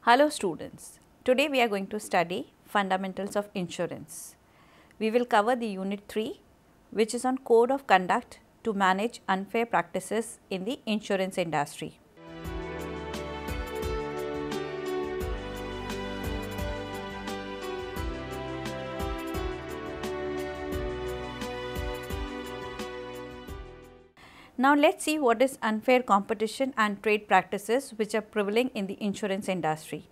Hello students, today we are going to study fundamentals of insurance. We will cover the unit 3 which is on code of conduct to manage unfair practices in the insurance industry. Now let's see what is unfair competition and trade practices which are prevailing in the insurance industry.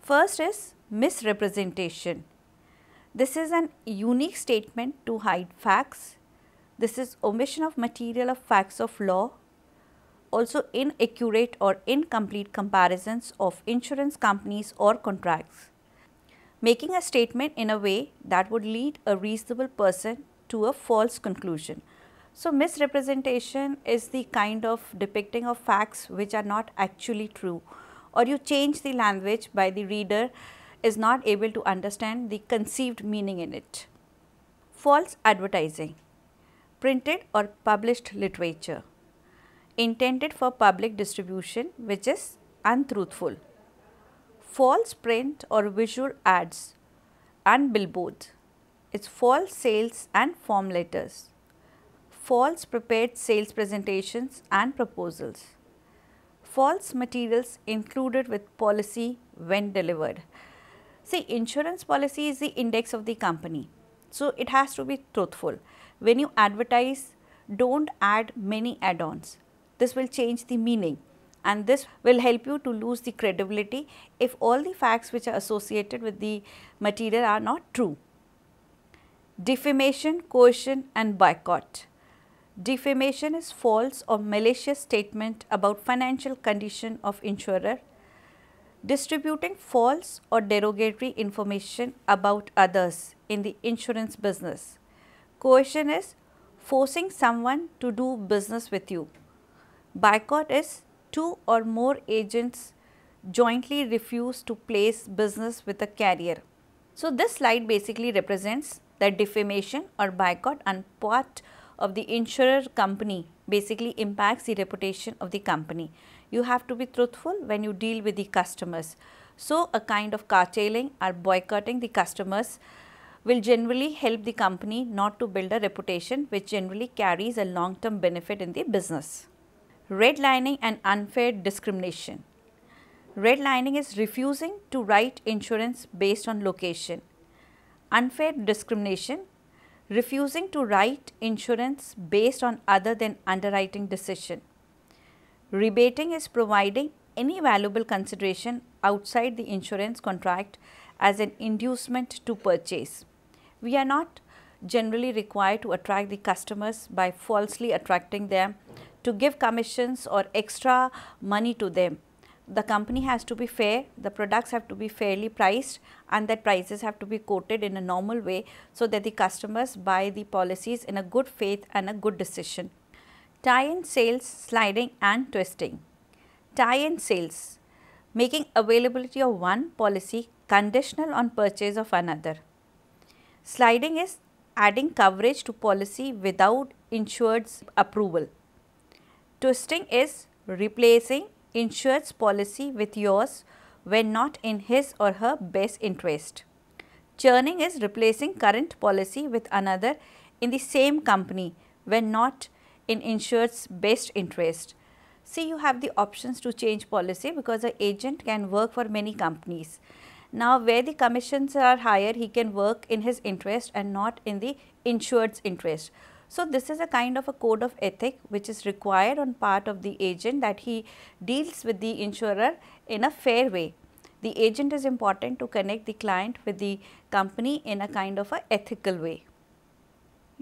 First is misrepresentation. This is an unique statement to hide facts. This is omission of material of facts of law. Also inaccurate or incomplete comparisons of insurance companies or contracts. Making a statement in a way that would lead a reasonable person to a false conclusion. So, misrepresentation is the kind of depicting of facts which are not actually true, or you change the language by the reader is not able to understand the conceived meaning in it. False advertising, printed or published literature intended for public distribution which is untruthful. False print or visual ads and billboards, it's false sales and form letters. False prepared sales presentations and proposals. False materials included with policy when delivered. See, insurance policy is the index of the company, so it has to be truthful. When you advertise, don't add many add-ons. This will change the meaning and this will help you to lose the credibility if all the facts which are associated with the material are not true. Defamation, coercion and boycott. Defamation is false or malicious statement about financial condition of insurer, distributing false or derogatory information about others in the insurance business. Coercion is forcing someone to do business with you. Boycott is two or more agents jointly refuse to place business with a carrier. So, this slide basically represents that defamation or boycott on part of the insurer company basically impacts the reputation of the company. You have to be truthful when you deal with the customers. So, a kind of curtailing or boycotting the customers will generally help the company not to build a reputation which generally carries a long-term benefit in the business. Redlining and unfair discrimination. Redlining is refusing to write insurance based on location. Unfair discrimination, refusing to write insurance based on other than underwriting decision. Rebating is providing any valuable consideration outside the insurance contract as an inducement to purchase. We are not generally required to attract the customers by falsely attracting them to give commissions or extra money to them. The company has to be fair, the products have to be fairly priced and that prices have to be quoted in a normal way so that the customers buy the policies in a good faith and a good decision. Tie-in sales, sliding and twisting. Tie-in sales, making availability of one policy conditional on purchase of another. Sliding is adding coverage to policy without insured's approval. Twisting is replacing insured's policy with yours when not in his or her best interest. Churning is replacing current policy with another in the same company when not in insured's best interest. See, you have the options to change policy because an agent can work for many companies. Now, where the commissions are higher, he can work in his interest and not in the insured's interest. So, this is a kind of a code of ethic which is required on part of the agent that he deals with the insurer in a fair way. The agent is important to connect the client with the company in a kind of a ethical way.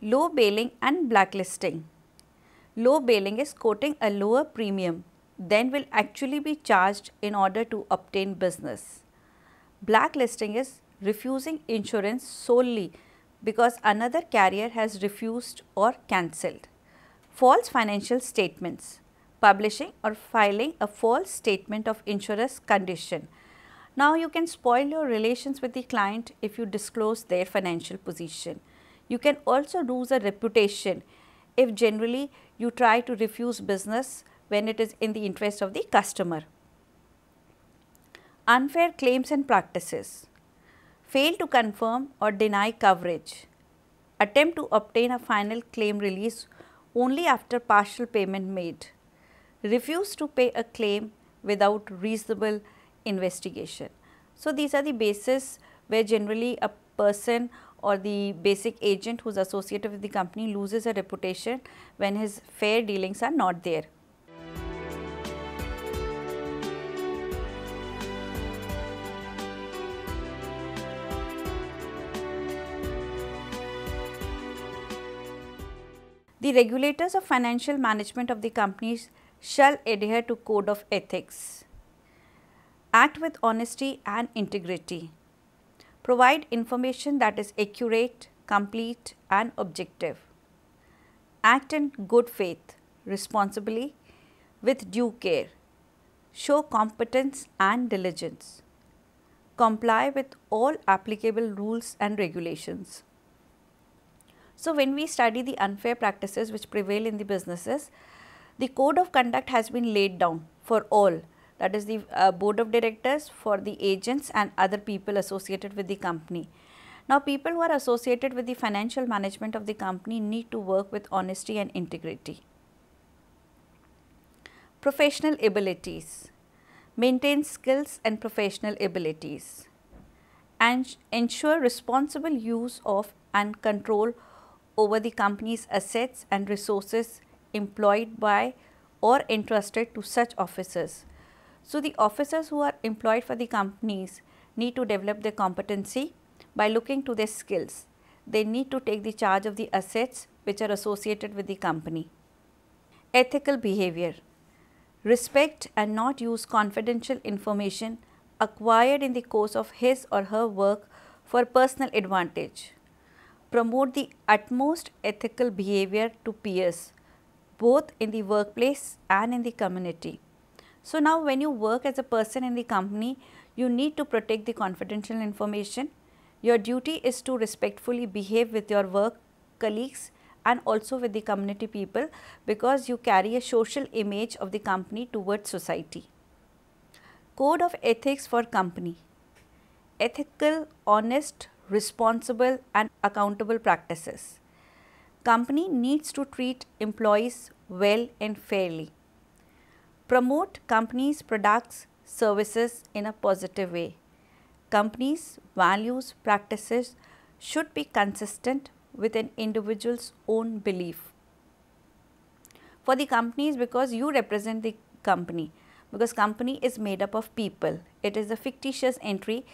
Low bailing and blacklisting. Low bailing is quoting a lower premium than will actually be charged in order to obtain business. Blacklisting is refusing insurance solely because another carrier has refused or cancelled. False financial statements, publishing or filing a false statement of insurer's condition. Now, you can spoil your relations with the client if you disclose their financial position. You can also lose a reputation if generally you try to refuse business when it is in the interest of the customer. Unfair claims and practices. Fail to confirm or deny coverage. Attempt to obtain a final claim release only after partial payment made. Refuse to pay a claim without reasonable investigation. So, these are the bases where generally a person or the basic agent who is associated with the company loses a reputation when his fair dealings are not there. The regulators of financial management of the companies shall adhere to code of ethics. Act with honesty and integrity. Provide information that is accurate, complete and objective. Act in good faith, responsibly, with due care. Show competence and diligence. Comply with all applicable rules and regulations. So, when we study the unfair practices which prevail in the businesses, the code of conduct has been laid down for all, that is the board of directors, for the agents and other people associated with the company. Now, people who are associated with the financial management of the company need to work with honesty and integrity. Professional abilities. Maintain skills and professional abilities. And ensure responsible use of and control over the company's assets and resources employed by or entrusted to such officers. So, the officers who are employed for the companies need to develop their competency by looking to their skills. They need to take the charge of the assets which are associated with the company. Ethical behavior. Respect and not use confidential information acquired in the course of his or her work for personal advantage. Promote the utmost ethical behavior to peers, both in the workplace and in the community. So, now when you work as a person in the company, you need to protect the confidential information. Your duty is to respectfully behave with your work colleagues and also with the community people, because you carry a social image of the company towards society. Code of ethics for company. Ethical, honest, responsible and accountable practices. Company needs to treat employees well and fairly. Promote company's products, services in a positive way. Company's values, practices should be consistent with an individual's own belief. For the companies, because you represent the company, because company is made up of people, it is a fictitious entry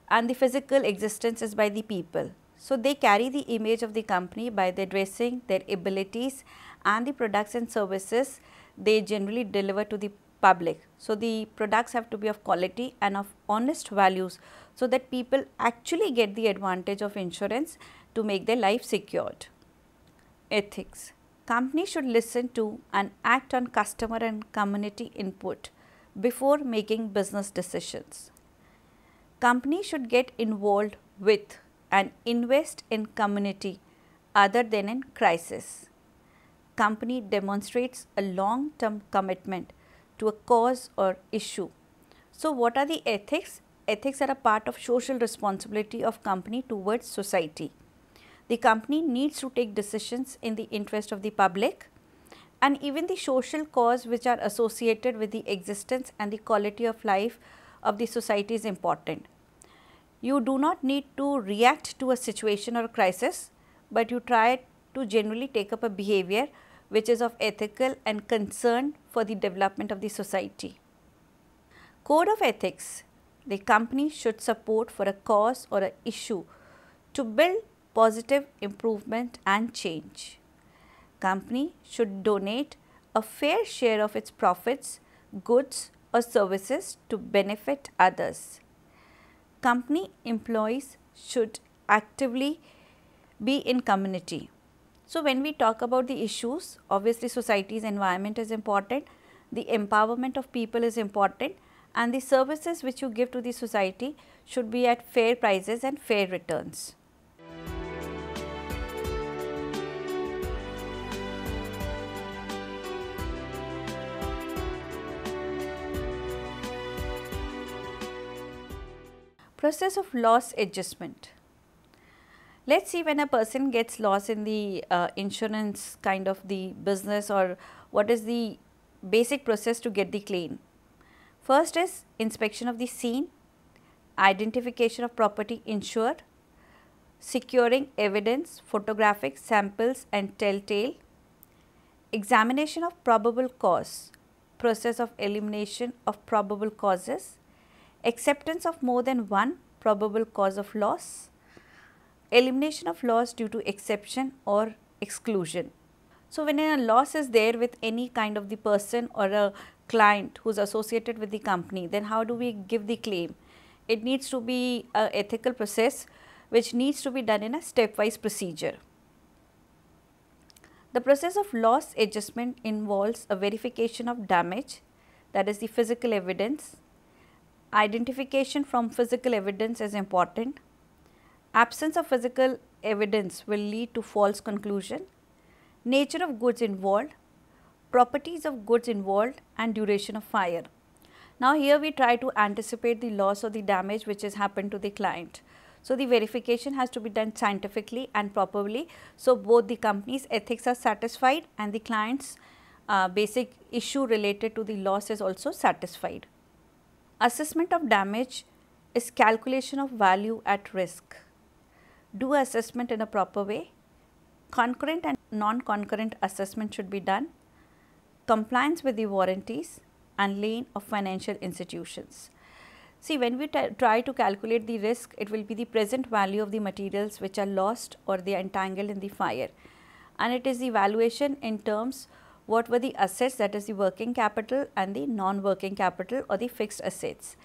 and the physical existence is by the people. So, they carry the image of the company by their dressing, their abilities and the products and services they generally deliver to the public. So, the products have to be of quality and of honest values, so that people actually get the advantage of insurance to make their life secured. Ethics. Company should listen to and act on customer and community input before making business decisions. Company should get involved with and invest in community other than in crisis. Company demonstrates a long-term commitment to a cause or issue. So, what are the ethics? Ethics are a part of social responsibility of company towards society. The company needs to take decisions in the interest of the public, and even the social cause which are associated with the existence and the quality of life of the society is important. You do not need to react to a situation or a crisis, but you try to generally take up a behavior which is of ethical and concern for the development of the society. Code of ethics. The company should support for a cause or an issue to build positive improvement and change. Company should donate a fair share of its profits, goods or services to benefit others. Company employees should actively be in community. So, when we talk about the issues, obviously society's environment is important, the empowerment of people is important, and the services which you give to the society should be at fair prices and fair returns. Process of loss adjustment. Let's see when a person gets loss in the insurance kind of the business, or what is the basic process to get the claim. First is inspection of the scene, identification of property insured, securing evidence, photographic samples and telltale, examination of probable cause, process of elimination of probable causes, acceptance of more than one probable cause of loss, elimination of loss due to exception or exclusion. So, when a loss is there with any kind of the person or a client who is associated with the company, then how do we give the claim? It needs to be an ethical process which needs to be done in a stepwise procedure. The process of loss adjustment involves a verification of damage, that is the physical evidence. Identification from physical evidence is important. Absence of physical evidence will lead to false conclusion. Nature of goods involved, properties of goods involved and duration of fire. Now, here we try to anticipate the loss or the damage which has happened to the client. So, the verification has to be done scientifically and properly. So, both the company's ethics are satisfied and the client's basic issue related to the loss is also satisfied. Assessment of damage is calculation of value at risk. Do assessment in a proper way. Concurrent and non-concurrent assessment should be done. Compliance with the warranties and lien of financial institutions. See, when we try to calculate the risk, it will be the present value of the materials which are lost or they are entangled in the fire, and it is the valuation in terms what were the assets, that is the working capital and the non-working capital or the fixed assets.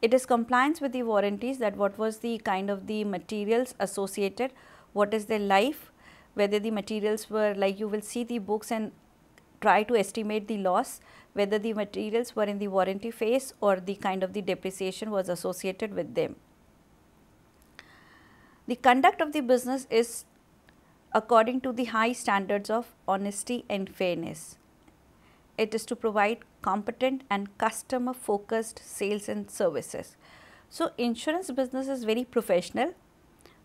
It is compliance with the warranties, that what was the kind of the materials associated, what is their life, whether the materials were, like you will see the books and try to estimate the loss, whether the materials were in the warranty phase or the kind of the depreciation was associated with them. The conduct of the business is according to the high standards of honesty and fairness. It is to provide competent and customer focused sales and services. So, insurance business is very professional.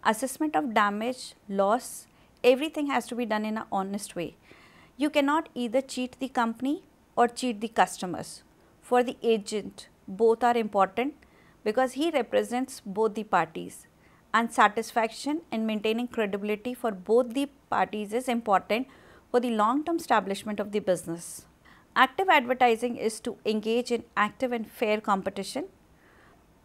Assessment of damage, loss, everything has to be done in an honest way. You cannot either cheat the company or cheat the customers. For the agent, both are important because he represents both the parties, and satisfaction and maintaining credibility for both the parties is important for the long-term establishment of the business. Active advertising is to engage in active and fair competition,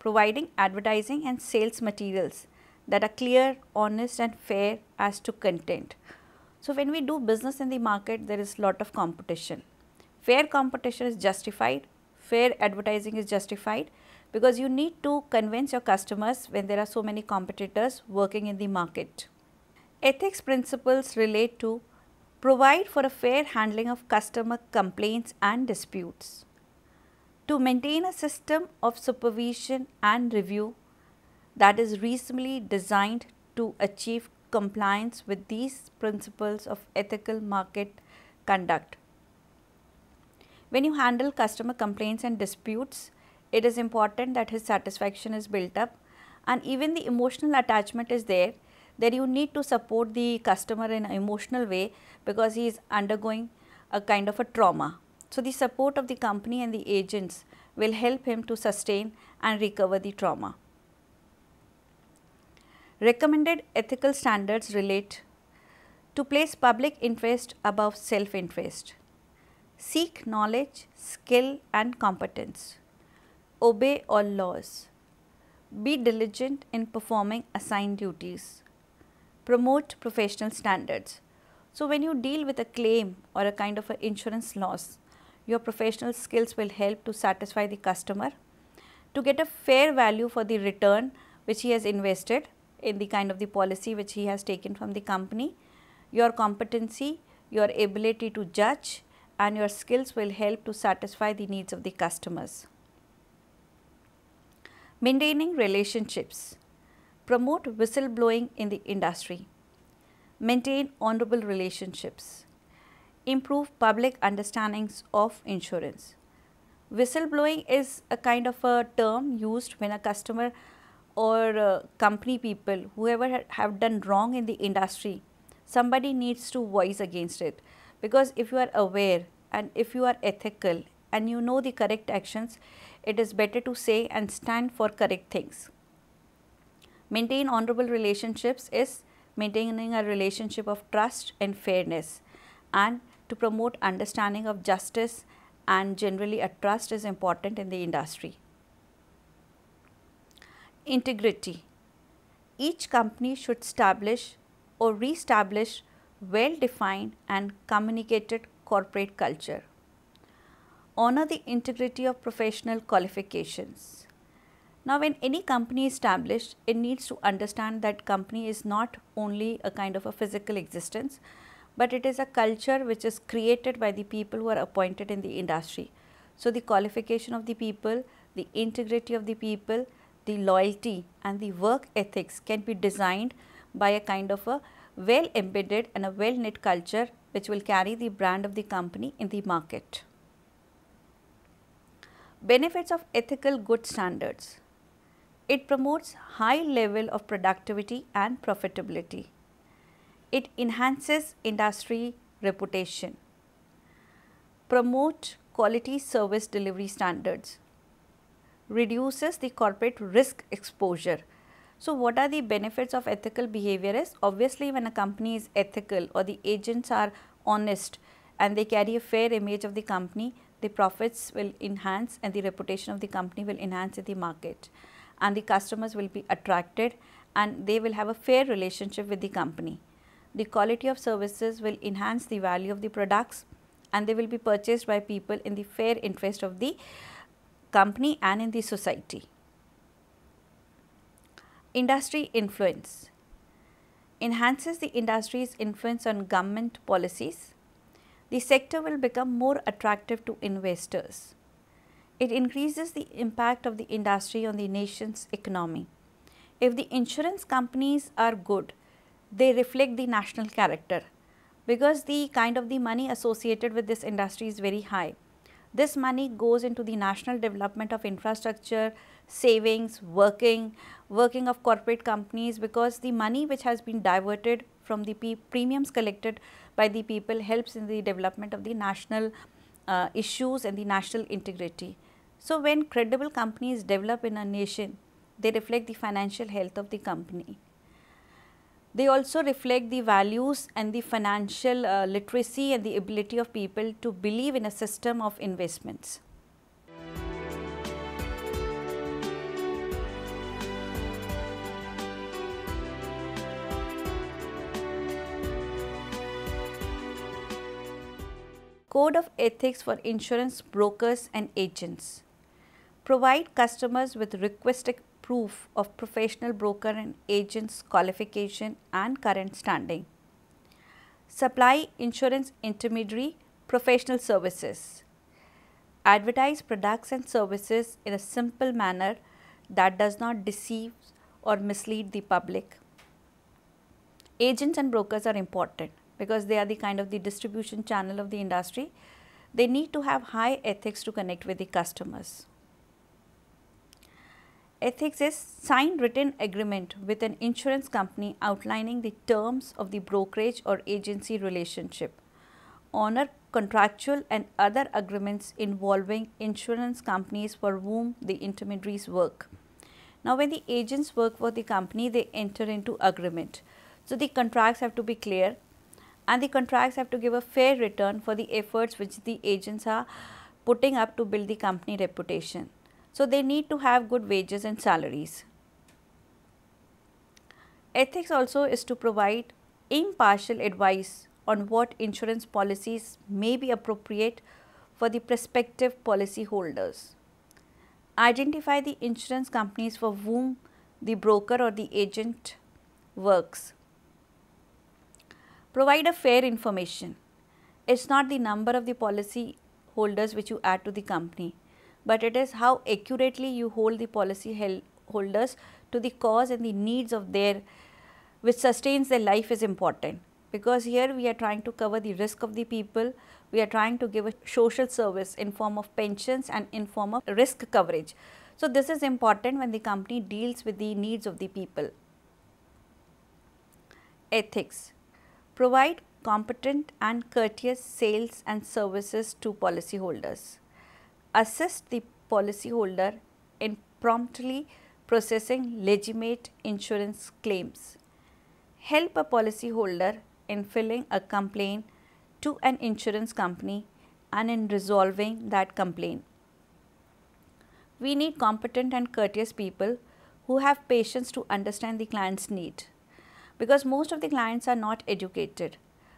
providing advertising and sales materials that are clear, honest and fair as to content. So, when we do business in the market, there is lot of competition. Fair competition is justified, fair advertising is justified, because you need to convince your customers when there are so many competitors working in the market. Ethics principles relate to provide for a fair handling of customer complaints and disputes, to maintain a system of supervision and review that is reasonably designed to achieve compliance with these principles of ethical market conduct. When you handle customer complaints and disputes, it is important that his satisfaction is built up, and even the emotional attachment is there, that you need to support the customer in an emotional way because he is undergoing a kind of a trauma. So, the support of the company and the agents will help him to sustain and recover the trauma. Recommended ethical standards relate to place public interest above self-interest, seek knowledge, skill and competence, obey all laws, be diligent in performing assigned duties, promote professional standards. So, when you deal with a claim or a kind of an insurance loss, your professional skills will help to satisfy the customer, to get a fair value for the return which he has invested in the kind of the policy which he has taken from the company. Your competency, your ability to judge and your skills will help to satisfy the needs of the customers. Maintaining relationships, promote whistleblowing in the industry, maintain honorable relationships, improve public understandings of insurance. Whistleblowing is a kind of a term used when a customer or company people, whoever have done wrong in the industry, somebody needs to voice against it. Because if you are aware and if you are ethical and you know the correct actions, it is better to say and stand for correct things. Maintain honorable relationships is maintaining a relationship of trust and fairness, and to promote understanding of justice, and generally a trust is important in the industry. Integrity. Each company should establish or re-establish well-defined and communicated corporate culture. Honor the integrity of professional qualifications. Now, when any company is established, it needs to understand that company is not only a kind of a physical existence, but it is a culture which is created by the people who are appointed in the industry. So, the qualification of the people, the integrity of the people, the loyalty and the work ethics can be designed by a kind of a well embedded and a well knit culture which will carry the brand of the company in the market. Benefits of ethical good standards. It promotes high level of productivity and profitability. It enhances industry reputation. Promote quality service delivery standards. Reduces the corporate risk exposure. So, what are the benefits of ethical behavior is, obviously when a company is ethical or the agents are honest and they carry a fair image of the company, the profits will enhance and the reputation of the company will enhance in the market, and the customers will be attracted and they will have a fair relationship with the company. The quality of services will enhance the value of the products and they will be purchased by people in the fair interest of the company and in the society. Industry influence. Enhances the industry's influence on government policies. The sector will become more attractive to investors. It increases the impact of the industry on the nation's economy. If the insurance companies are good, they reflect the national character, because the kind of the money associated with this industry is very high. This money goes into the national development of infrastructure, savings, working of corporate companies, because the money which has been diverted from the premiums collected by the people helps in the development of the national issues and the national integrity. So, when credible companies develop in a nation, they reflect the financial health of the company. They also reflect the values and the financial literacy and the ability of people to believe in a system of investments. Code of ethics for insurance brokers and agents. Provide customers with requisite proof of professional broker and agent's qualification and current standing. Supply insurance intermediary professional services. Advertise products and services in a simple manner that does not deceive or mislead the public. Agents and brokers are important because they are the kind of the distribution channel of the industry. They need to have high ethics to connect with the customers. Ethics is sign written agreement with an insurance company outlining the terms of the brokerage or agency relationship. Honor contractual and other agreements involving insurance companies for whom the intermediaries work. Now, when the agents work for the company, they enter into agreement. So, the contracts have to be clear and the contracts have to give a fair return for the efforts which the agents are putting up to build the company reputation. So, they need to have good wages and salaries. Ethics also is to provide impartial advice on what insurance policies may be appropriate for the prospective policy holders. Identify the insurance companies for whom the broker or the agent works. Provide a fair information. It is not the number of the policy holders which you add to the company, but it is how accurately you hold the policy holders to the cause and the needs of their, which sustains their life is important. Because here we are trying to cover the risk of the people, we are trying to give a social service in form of pensions and in form of risk coverage. So, this is important when the company deals with the needs of the people. Ethics. Provide competent and courteous sales and services to policyholders. Assist the policyholder in promptly processing legitimate insurance claims. Help a policyholder in filing a complaint to an insurance company and in resolving that complaint. We need competent and courteous people who have patience to understand the client's need, because most of the clients are not educated,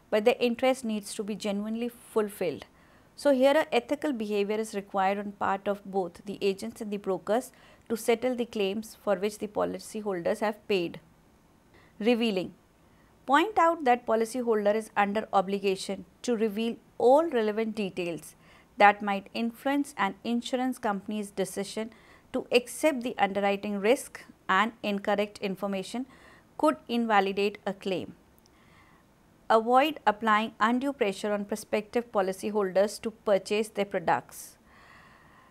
but their interest needs to be genuinely fulfilled. So, here a ethical behavior is required on part of both the agents and the brokers to settle the claims for which the policyholders have paid. Revealing. Point out that policyholder is under obligation to reveal all relevant details that might influence an insurance company's decision to accept the underwriting risk, and incorrect information could invalidate a claim. Avoid applying undue pressure on prospective policyholders to purchase their products.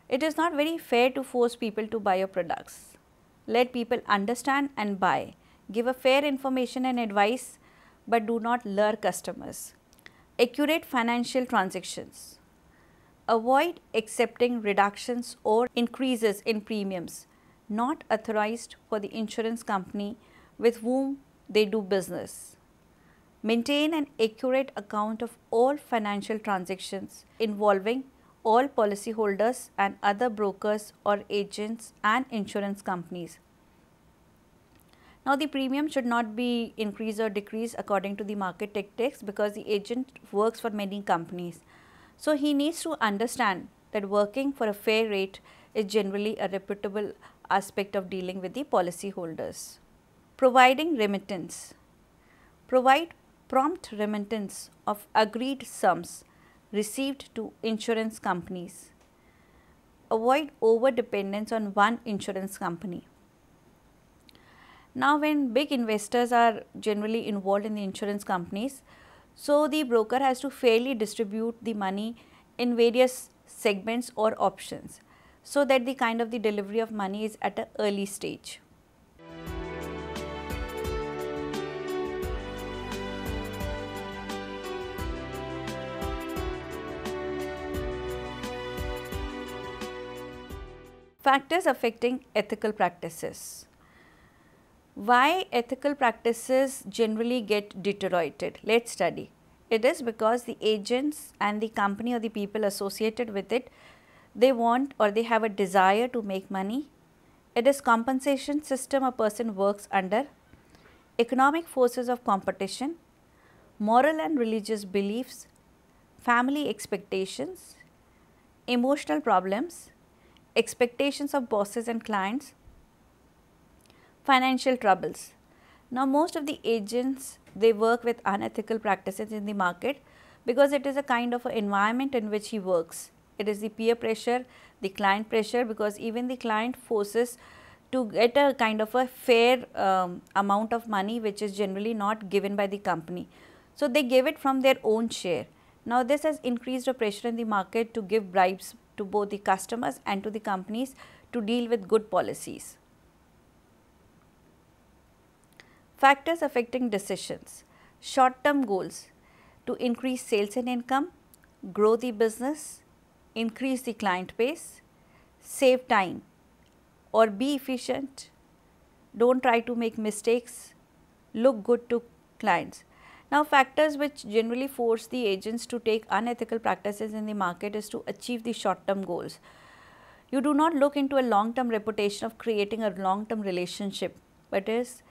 It is not very fair to force people to buy your products. Let people understand and buy. Give a fair information and advice, but do not lure customers. Accurate financial transactions. Avoid accepting reductions or increases in premiums not authorized for the insurance company with whom they do business. Maintain an accurate account of all financial transactions involving all policyholders and other brokers or agents and insurance companies. Now, the premium should not be increased or decreased according to the market tactics, because the agent works for many companies. So, he needs to understand that working for a fair rate is generally a reputable aspect of dealing with the policyholders. Providing remittance. Provide prompt remittance of agreed sums received to insurance companies. Avoid over dependence on one insurance company. Now, when big investors are generally involved in the insurance companies, so the broker has to fairly distribute the money in various segments or options, so that the kind of the delivery of money is at an early stage. Factors affecting ethical practices. Why ethical practices generally get deteriorated? Let's study. It is because the agents and the company or the people associated with it, they want or they have a desire to make money. It is compensation system a person works under, economic forces of competition, moral and religious beliefs, family expectations, emotional problems, expectations of bosses and clients, financial troubles. Now, most of the agents, they work with unethical practices in the market because it is a kind of an environment in which he works. It is the peer pressure, the client pressure, because even the client forces to get a kind of a fair amount of money which is generally not given by the company. So, they give it from their own share. Now, this has increased the pressure in the market to give bribes to both the customers and to the companies to deal with good policies. Factors affecting decisions. Short-term goals to increase sales and income, grow the business, increase the client base, save time or be efficient, don't try to make mistakes, look good to clients. Now, factors which generally force the agents to take unethical practices in the market is to achieve the short-term goals. You do not look into a long-term reputation of creating a long-term relationship, but is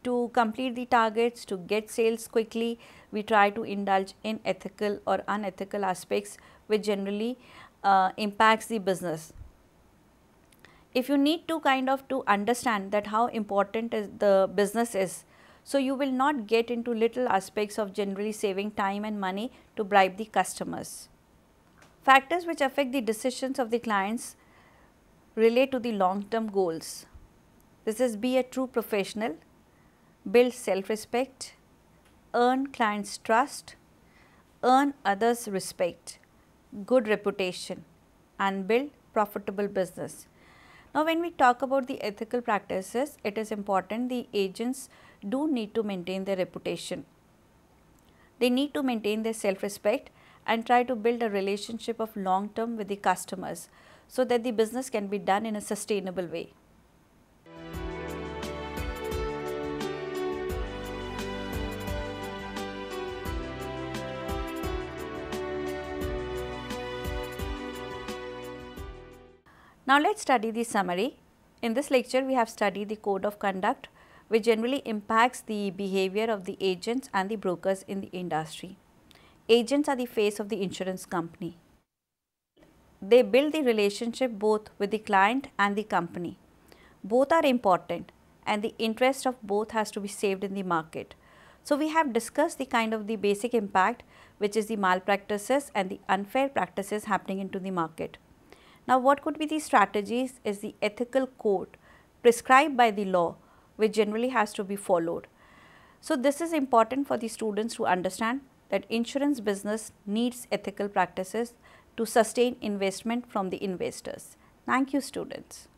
to complete the targets, to get sales quickly. We try to indulge in ethical or unethical aspects which generally impacts the business. If you need to kind of to understand that how important is the business is, so you will not get into little aspects of generally saving time and money to bribe the customers. Factors which affect the decisions of the clients relate to the long-term goals. This is be a true professional, build self-respect, earn clients' trust, earn others' respect, good reputation and build profitable business. Now, when we talk about the ethical practices, it is important the agents do need to maintain their reputation. They need to maintain their self-respect and try to build a relationship of long term with the customers so that the business can be done in a sustainable way. Now, let us study the summary. In this lecture, we have studied the code of conduct, which generally impacts the behavior of the agents and the brokers in the industry. Agents are the face of the insurance company. They build the relationship both with the client and the company. Both are important and the interest of both has to be saved in the market. So, we have discussed the kind of the basic impact, which is the malpractices and the unfair practices happening into the market. Now, what could be the strategies is the ethical code prescribed by the law, which generally has to be followed. So, this is important for the students to understand that insurance business needs ethical practices to sustain investment from the investors. Thank you, students.